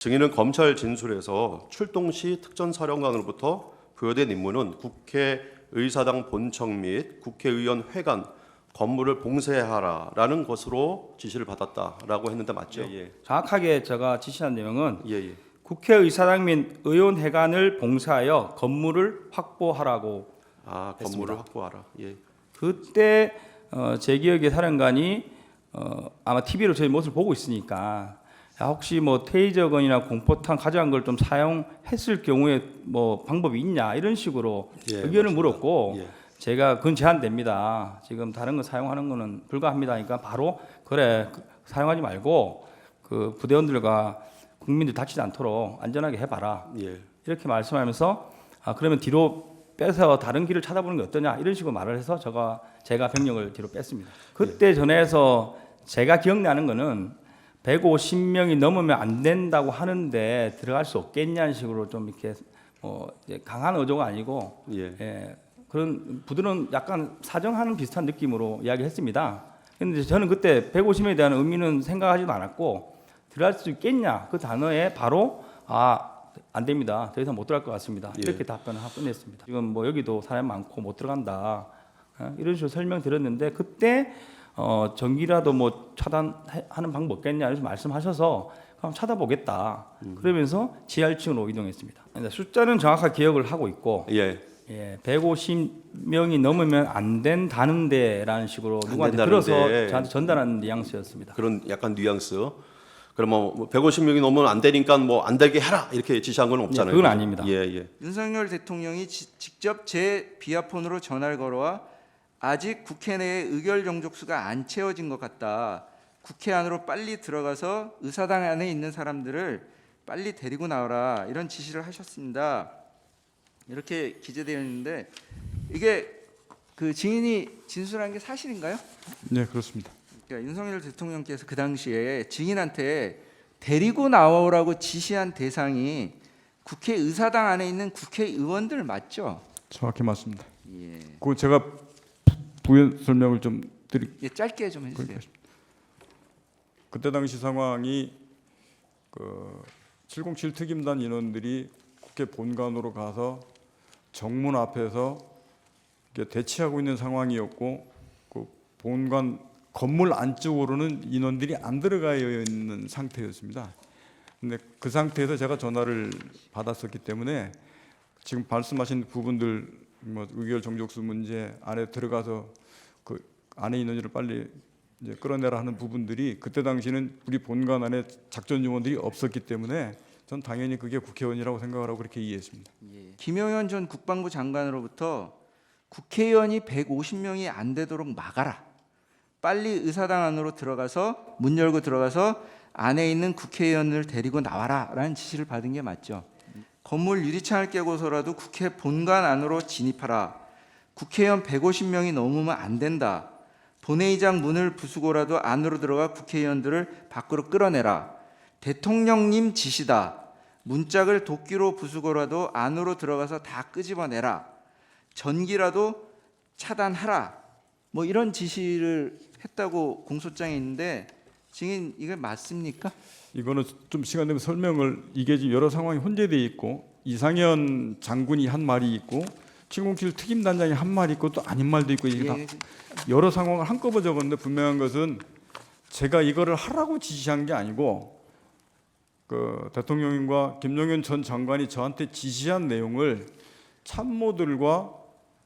증인은 검찰 진술에서 출동 시 특전사령관으로부터 부여된 임무는 국회의사당 본청 및 국회의원 회관 건물을 봉쇄하라라는 것으로 지시를 받았다라고 했는데 맞죠? 예. 정확하게 제가 지시한 내용은 예. 국회의사당 및 의원회관을 봉쇄하여 건물을 확보하라고 건물을 했습니다. 확보하라. 예. 그때 제 기억에 사령관이 아마 TV로 저희 모습을 보고 있으니까 혹시 뭐 테이저건이나 공포탄 가져간 걸 좀 사용했을 경우에 뭐 방법이 있냐 이런 식으로 의견을 물었고 제가 그건 제한됩니다. 지금 다른 거 사용하는 거는 불가합니다. 그러니까 바로 그래 사용하지 말고 그 부대원들과 국민들 다치지 않도록 안전하게 해봐라. 이렇게 말씀하면서 그러면 뒤로 빼서 다른 길을 찾아보는 게 어떠냐 이런 식으로 말을 해서 제가 병력을 뒤로 뺐습니다. 그때 전에서 제가 기억나는 거는 150명이 넘으면 안 된다고 하는데 들어갈 수 없겠냐는 식으로 좀 이렇게 이제 강한 어조가 아니고 그런 부드러운 약간 사정하는 비슷한 느낌으로 이야기했습니다. 그런데 저는 그때 150명에 대한 의미는 생각하지도 않았고 들어갈 수 있겠냐 그 단어에 바로 안 됩니다. 더 이상 못 들어갈 것 같습니다. 이렇게 답변을 하고 끝냈습니다. 지금 뭐 여기도 사람 많고 못 들어간다 이런 식으로 설명드렸는데 그때 전기라도 뭐 차단하는 방법 없겠냐 이렇게 말씀하셔서 그럼 찾아보겠다. 그러면서 지하 1층으로 이동했습니다. 숫자는 정확하게 기억을 하고 있고 150명이 넘으면 안 된다는데라는 식으로 누구한테 들어서 저한테 전달하는 뉘앙스였습니다. 그런 약간 뉘앙스. 그러면 뭐 150명이 넘으면 안 되니까 뭐 안 되게 해라 이렇게 지시한 건 없잖아요. 그건 아닙니다. 윤석열 대통령이 직접 제 비아폰으로 전화를 걸어와 아직 국회 내에 의결 정족수가 안 채워진 것 같다. 국회 안으로 빨리 들어가서 의사당 안에 있는 사람들을 빨리 데리고 나와라. 이런 지시를 하셨습니다. 이렇게 기재되어 있는데 이게 그 증인이 진술한 게 사실인가요? 네, 그렇습니다. 그러니까 윤석열 대통령께서 그 당시에 증인한테 데리고 나오라고 지시한 대상이 국회의사당 안에 있는 국회의원들 맞죠? 정확히 맞습니다. 예. 그거 제가 부연 설명을 좀 드릴게요. 짧게 좀 해주세요. 그때 당시 상황이 707 특임단 인원들이 국회 본관으로 가서 정문 앞에서 대치하고 있는 상황이었고 그 본관 건물 안쪽으로는 인원들이 안 들어가 있는 상태였습니다. 근데 그 상태에서 제가 전화를 받았었기 때문에 지금 말씀하신 부분들 뭐 의결 정족수 문제 안에 들어가서 그 안에 인원들을 빨리 이제 끌어내라 하는 부분들이 그때 당시는 우리 본관 안에 작전 요원들이 없었기 때문에 전 당연히 그게 국회의원이라고 생각을 하고 그렇게 이해했습니다. 김용현 전 국방부 장관으로부터 국회의원이 150명이 안 되도록 막아라. 빨리 의사당 안으로 들어가서 문 열고 들어가서 안에 있는 국회의원을 데리고 나와라라는 지시를 받은 게 맞죠. 건물 유리창을 깨고서라도 국회 본관 안으로 진입하라. 국회의원 150명이 넘으면 안 된다. 본회의장 문을 부수고라도 안으로 들어가 국회의원들을 밖으로 끌어내라. 대통령님 지시다. 문짝을 도끼로 부수고라도 안으로 들어가서 다 끄집어내라. 전기라도 차단하라. 뭐 이런 지시를 했다고 공소장에 있는데 증인 이게 맞습니까? 이거는 좀 시간 되면 설명을 이게 지금 여러 상황이 혼재되어 있고 이상현 장군이 한 말이 있고 707 특임단장이 한 말이 있고 또 아닌 말도 있고 이게 다 여러 상황을 한꺼번에 적었는데 분명한 것은 제가 이거를 하라고 지시한 게 아니고 그 대통령과 김용현 전 장관이 저한테 지시한 내용을 참모들과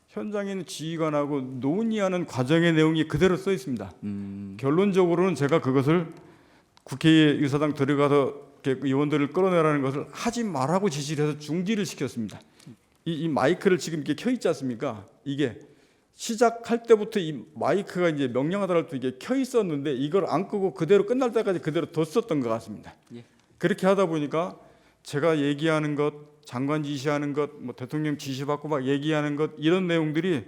현장에 있는 지휘관하고 논의하는 과정의 내용이 그대로 써 있습니다. 결론적으로는 제가 그것을 국회의사당 들어가서 의원들을 끌어내라는 것을 하지 말라고 지시를 해서 중지를 시켰습니다. 이 마이크를 지금 이렇게 켜 있지 않습니까? 이게 시작할 때부터 이 마이크가 이제 명령하더라도 이게 켜 있었는데 이걸 안 끄고 그대로 끝날 때까지 그대로 뒀었던 것 같습니다. 그렇게 하다 보니까 제가 얘기하는 것, 장관 지시하는 것, 뭐 대통령 지시받고 막 얘기하는 것 이런 내용들이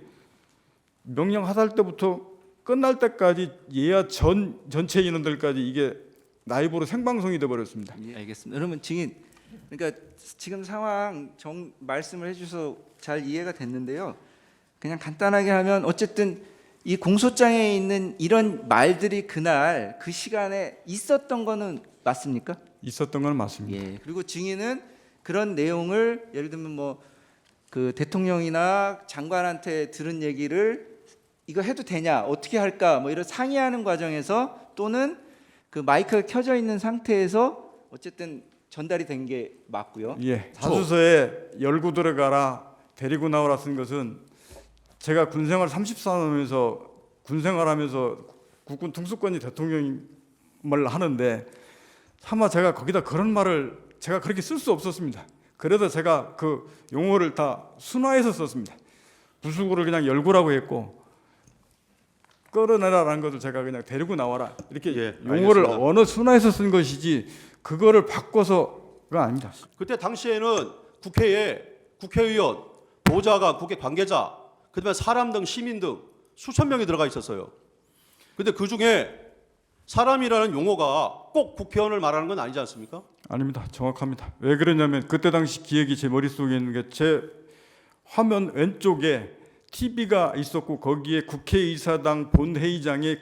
명령하달 때부터 끝날 때까지 예야 전체 인원들까지 이게 라이브로 생방송이 돼 버렸습니다. 알겠습니다. 그러면 증인, 그러니까 지금 상황 말씀을 해주셔서 잘 이해가 됐는데요. 그냥 간단하게 하면 어쨌든 이 공소장에 있는 이런 말들이 그날 그 시간에 있었던 거는 맞습니까? 있었던 건 맞습니다. 예. 그리고 증인은 그런 내용을 예를 들면 뭐 그 대통령이나 장관한테 들은 얘기를 이거 해도 되냐, 어떻게 할까, 뭐 이런 상의하는 과정에서 또는 그 마이크가 켜져 있는 상태에서 어쨌든 전달이 된 게 맞고요. 예, 자수서에 열고 들어가라, 데리고 나오라 쓴 것은 제가 군생활 34년하면서 군생활하면서 국군 특수권이 대통령을 하는데 차마 제가 거기다 그런 말을 제가 그렇게 쓸 수 없었습니다. 그래서 제가 그 용어를 다 순화해서 썼습니다. 부수고를 그냥 열고라고 했고 끌어내라라는 것을 제가 그냥 데리고 나와라 이렇게 예, 용어를 알겠습니다. 언어 순화해서 쓴 것이지 그거를 바꿔서가 아닙니다. 그때 당시에는 국회에 국회의원, 보좌관, 국회 관계자, 그다음에 사람 등 시민 등 수천 명이 들어가 있었어요. 근데 그 중에 사람이라는 용어가 꼭 국회의원을 말하는 건 아니지 않습니까? 아닙니다. 정확합니다. 왜 그러냐면 그때 당시 기획이 제 머릿속에 있는 게 제 화면 왼쪽에 TV가 있었고 거기에 국회의사당 본회의장에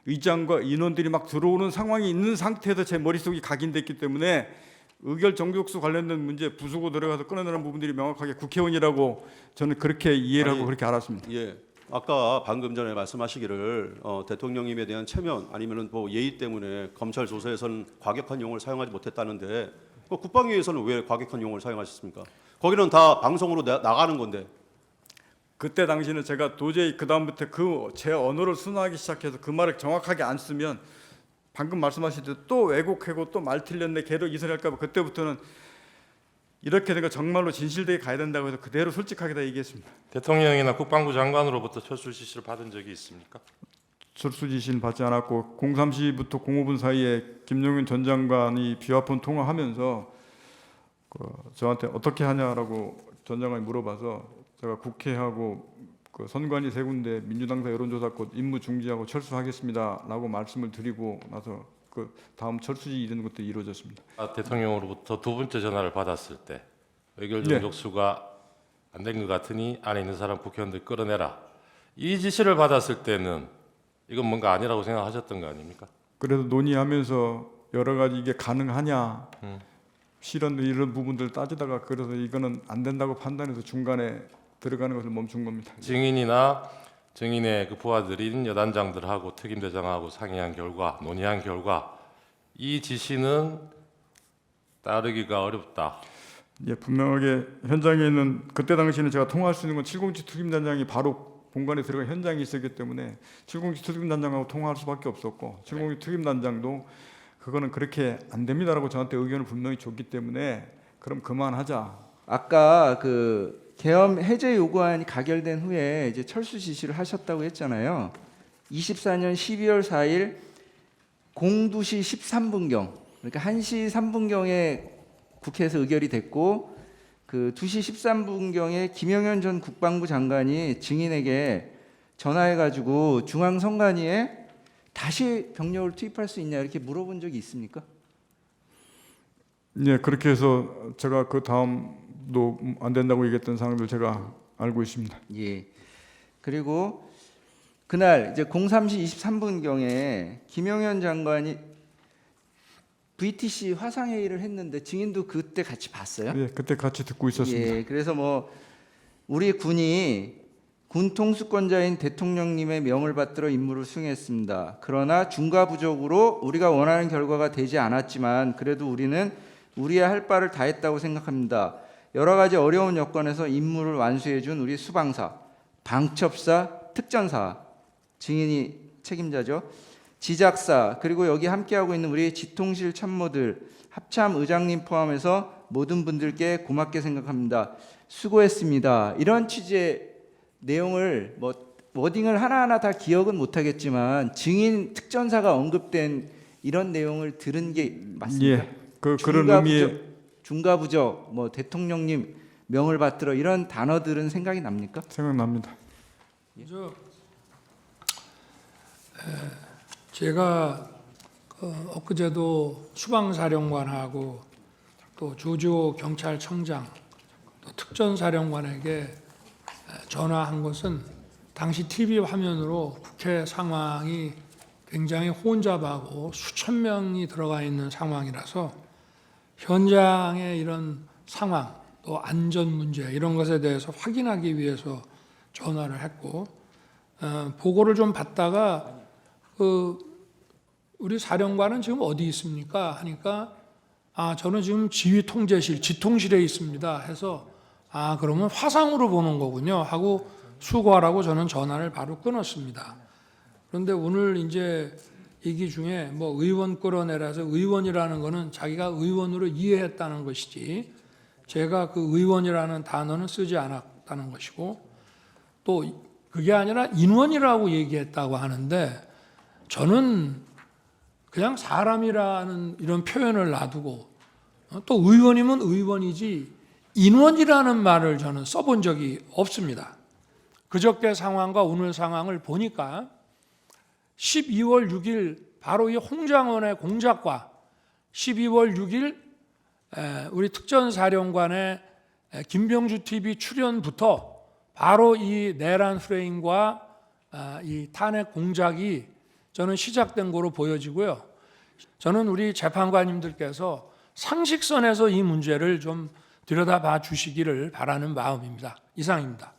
국회의장과 인원들이 막 들어오는 상황이 있는 상태에서 제 머릿속이 각인됐기 때문에 의결 정족수 관련된 문제 부수고 들어가서 꺼내는 부분들이 명확하게 국회의원이라고 저는 그렇게 이해를 하고 그렇게 알았습니다. 예. 아까 방금 전에 말씀하시기를 대통령님에 대한 체면 아니면은 뭐 예의 때문에 검찰 조사에서는 과격한 용어를 사용하지 못했다는데 국방위에서는 왜 과격한 용어를 사용하셨습니까? 거기는 다 방송으로 나가는 건데. 그때 당시는 제가 도저히 그 다음부터 그 제 언어를 순화하기 시작해서 그 말을 정확하게 안 쓰면 방금 말씀하셨듯이 또 왜곡하고 또 말 틀렸네 계속 이설할까 봐 그때부터는 이렇게 된 거 정말로 진실되게 가야 된다고 해서 그대로 솔직하게 다 얘기했습니다. 대통령이나 국방부 장관으로부터 철수 지시를 받은 적이 있습니까? 철수 지시는 받지 않았고 03시부터 05분 사이에 김용현 전 장관이 비화폰 통화하면서 저한테 어떻게 하냐라고 전 장관이 물어봐서 제가 국회하고 그 선관위 세 군데 민주당사 여론조사권 임무 중지하고 철수하겠습니다라고 말씀을 드리고 나서 그 다음 철수지 이런 것도 이루어졌습니다. 대통령으로부터 두 번째 전화를 받았을 때 의결 네. 정족수가 안 된 것 같으니 안에 있는 사람 국회의원들 끌어내라. 이 지시를 받았을 때는 이건 뭔가 아니라고 생각하셨던 거 아닙니까? 그래서 논의하면서 여러 가지 이게 가능하냐 실현 이런 부분들 따지다가 그래서 이거는 안 된다고 판단해서 중간에 들어가는 것을 멈춘 겁니다. 증인이나 증인의 그 부하들인 여단장들하고 특임대장하고 상의한 결과, 논의한 결과 이 지시는 따르기가 어렵다. 예, 분명하게 현장에 있는 그때 당시에는 제가 통화할 수 있는 건 707 특임단장이 바로 본관에 들어가 현장에 있었기 때문에 707 특임단장하고 통화할 수밖에 없었고 707 특임단장도 그거는 그렇게 안 됩니다라고 저한테 의견을 분명히 줬기 때문에 그럼 그만하자. 아까 그 계엄 해제 요구안이 가결된 후에 이제 철수 지시를 하셨다고 했잖아요. 24년 12월 4일 02시 13분경, 그러니까 1시 3분경에 국회에서 의결이 됐고 그 2시 13분경에 김영현 전 국방부 장관이 증인에게 전화해가지고 중앙선관위에 다시 병력을 투입할 수 있냐 이렇게 물어본 적이 있습니까? 예, 그렇게 해서 제가 그 다음도 안 된다고 얘기했던 사항들 제가 알고 있습니다. 예. 그리고 그날 이제 03시 23분경에 김영현 장관이 VTC 화상회의를 했는데 증인도 그때 같이 봤어요? 예, 그때 같이 듣고 있었습니다. 예. 그래서 뭐 우리 군이 군 통수권자인 대통령님의 명을 받들어 임무를 수행했습니다. 그러나 중과부적으로 우리가 원하는 결과가 되지 않았지만 그래도 우리는 우리의 할 바를 다했다고 생각합니다. 여러 가지 어려운 여건에서 임무를 완수해 준 우리 수방사, 방첩사, 특전사 증인이 책임자죠. 지작사 그리고 여기 함께하고 있는 우리 지통실 참모들 합참 의장님 포함해서 모든 분들께 고맙게 생각합니다. 수고했습니다. 이런 취지의 내용을 뭐 워딩을 하나하나 다 기억은 못하겠지만 증인 특전사가 언급된 이런 내용을 들은 게 맞습니까? 예, 그런 의미의 중과부적 뭐 대통령님 명을 받들어 이런 단어들은 생각이 납니까? 생각납니다. 제가 엊그제도 수방사령관하고 또 조지호 경찰청장 또 특전사령관에게 전화한 것은 당시 TV 화면으로 국회 상황이 굉장히 혼잡하고 수천 명이 들어가 있는 상황이라서 현장의 이런 상황 또 안전 문제 이런 것에 대해서 확인하기 위해서 전화를 했고 보고를 좀 받다가 우리 사령관은 지금 어디 있습니까? 하니까 저는 지금 지휘 통제실 지통실에 있습니다 해서 그러면 화상으로 보는 거군요 하고 수고하라고 저는 전화를 바로 끊었습니다. 그런데 오늘 이제 얘기 중에 뭐 의원 끌어내라서 의원이라는 거는 자기가 의원으로 이해했다는 것이지 제가 그 의원이라는 단어는 쓰지 않았다는 것이고 또 그게 아니라 인원이라고 얘기했다고 하는데 저는 그냥 사람이라는 이런 표현을 놔두고 또 의원이면 의원이지 인원이라는 말을 저는 써본 적이 없습니다. 그저께 상황과 오늘 상황을 보니까 12월 6일 바로 이 홍장원의 공작과 12월 6일 우리 특전사령관의 김병주 TV 출연부터 바로 이 내란 프레임과 이 탄핵 공작이 저는 시작된 거로 보여지고요. 저는 우리 재판관님들께서 상식선에서 이 문제를 좀 들여다봐 주시기를 바라는 마음입니다. 이상입니다.